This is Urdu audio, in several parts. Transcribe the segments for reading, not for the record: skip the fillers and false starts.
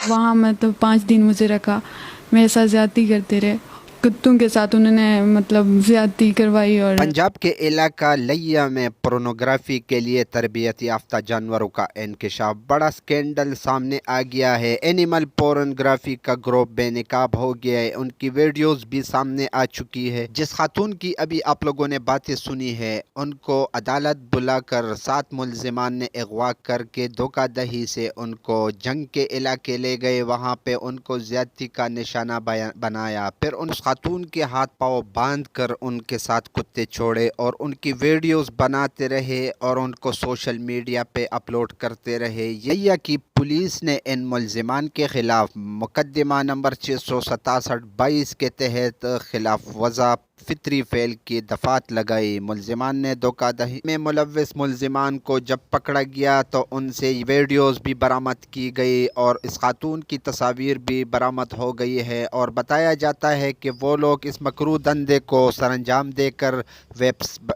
وہاں مطلب 5 دن مجھے رکھا، میرے ساتھ زیادتی کرتے رہے، کتوں کے ساتھ انہوں نے مطلب زیادتی کروائی۔ اور پنجاب کے علاقہ لیا میں پورنوگرافی کے لیے تربیت یافتہ جانوروں کا انکشاف، بڑا سکینڈل سامنے آ گیا ہے۔ اینیمل پورنوگرافی کا گروپ بے نقاب ہو گیا ہے، ان کی ویڈیوز بھی سامنے آ چکی ہے۔ جس خاتون کی ابھی آپ لوگوں نے باتیں سنی ہے، ان کو عدالت بلا کر 7 ملزمان نے اغوا کر کے دھوکہ دہی سے ان کو جنگ کے علاقے لے گئے، وہاں پہ ان کو زیادتی کا نشانہ بنایا، پھر ان خاتون کے ہاتھ پاؤں باندھ کر ان کے ساتھ کتے چھوڑے اور ان کی ویڈیوز بناتے رہے اور ان کو سوشل میڈیا پہ اپلوڈ کرتے رہے۔ یہ کی پولیس نے ان ملزمان کے خلاف مقدمہ نمبر 667/22 کے تحت خلاف وضع فطری فعل کی دفعات لگائی۔ ملزمان نے دھوکہ دہی میں ملوث ملزمان کو جب پکڑا گیا تو ان سے ویڈیوز بھی برآمد کی گئی اور اس خاتون کی تصاویر بھی برآمد ہو گئی ہے، اور بتایا جاتا ہے کہ وہ لوگ اس مکروہ دھندے کو سر انجام دے کر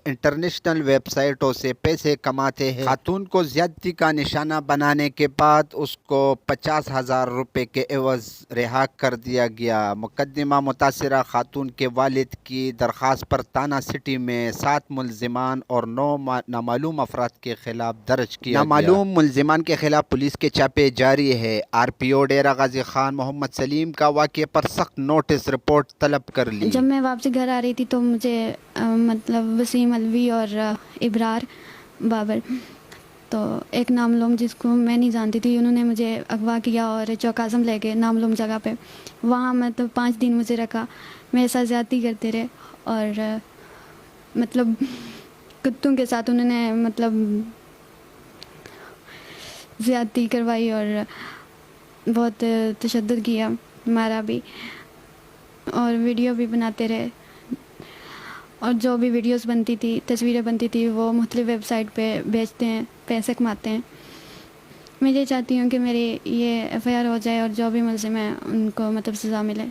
انٹرنیشنل ویب سائٹوں سے پیسے کماتے ہیں۔ خاتون کو زیادتی کا نشانہ بنانے کے بعد اس کو 50,000 روپے کے عوض رہا کر دیا گیا۔ مقدمہ متاثرہ خاتون کے والد کی درخواست پر تانا سٹی میں 7 ملزمان اور 9 نامعلوم افراد کے خلاف درج کیا گیا۔ نامعلوم ملزمان کے خلاف پولیس کے چھاپے جاری ہے۔ RPO ڈیرہ غازی خان محمد سلیم کا واقعے پر سخت نوٹس رپورٹ طلب کر لی۔ جب میں واپسی گھر آ رہی تھی تو مجھے مطلب وسیم الوی اور ابرار بابر، تو ایک نامعلوم جس کو میں نہیں جانتی تھی، انہوں نے مجھے اغوا کیا اور چوک اعظم لے گئے نامعلوم جگہ پہ۔ وہاں مطلب 5 دن مجھے رکھا، میرے ساتھ زیادتی کرتے رہے اور مطلب کتوں کے ساتھ انہوں نے مطلب زیادتی کروائی اور بہت تشدد کیا، مارا بھی اور ویڈیو بھی بناتے رہے، اور جو بھی ویڈیوز بنتی تھی، تصویریں بنتی تھی، وہ مختلف ویب سائٹ پہ بیچتے ہیں، پیسے کماتے ہیں۔ میں یہ چاہتی ہوں کہ میری یہ FIR ہو جائے اور جو بھی ملزم ہیں ان کو مطلب سزا ملے۔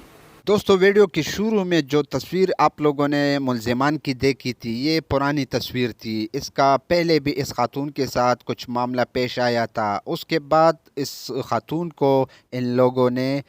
دوستو، ویڈیو کی شروع میں جو تصویر آپ لوگوں نے ملزمان کی دیکھی تھی، یہ پرانی تصویر تھی۔ اس کا پہلے بھی اس خاتون کے ساتھ کچھ معاملہ پیش آیا تھا۔ اس کے بعد اس خاتون کو ان لوگوں نے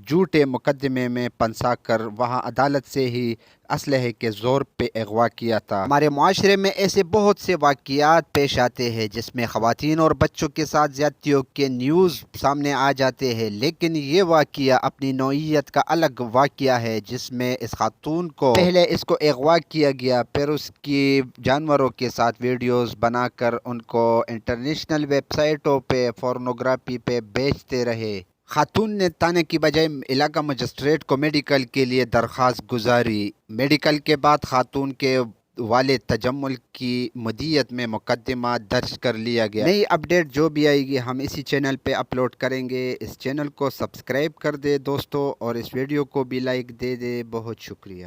جھوٹے مقدمے میں پھنسا کر وہاں عدالت سے ہی اسلحے کے زور پہ اغوا کیا تھا۔ ہمارے معاشرے میں ایسے بہت سے واقعات پیش آتے ہیں جس میں خواتین اور بچوں کے ساتھ زیادتیوں کے نیوز سامنے آ جاتے ہیں، لیکن یہ واقعہ اپنی نوعیت کا الگ واقعہ ہے، جس میں اس خاتون کو پہلے اس کو اغوا کیا گیا، پھر اس کی جانوروں کے ساتھ ویڈیوز بنا کر ان کو انٹرنیشنل ویب سائٹوں پہ پورنوگرافی پہ بیچتے رہے۔ خاتون نے تانے کی بجائے علاقہ مجسٹریٹ کو میڈیکل کے لیے درخواست گزاری۔ میڈیکل کے بعد خاتون کے والد تجمل کی مدیت میں مقدمہ درج کر لیا گیا۔ نئی اپڈیٹ جو بھی آئے گی ہم اسی چینل پہ اپلوڈ کریں گے۔ اس چینل کو سبسکرائب کر دے دوستو، اور اس ویڈیو کو بھی لائک دے دے۔ بہت شکریہ۔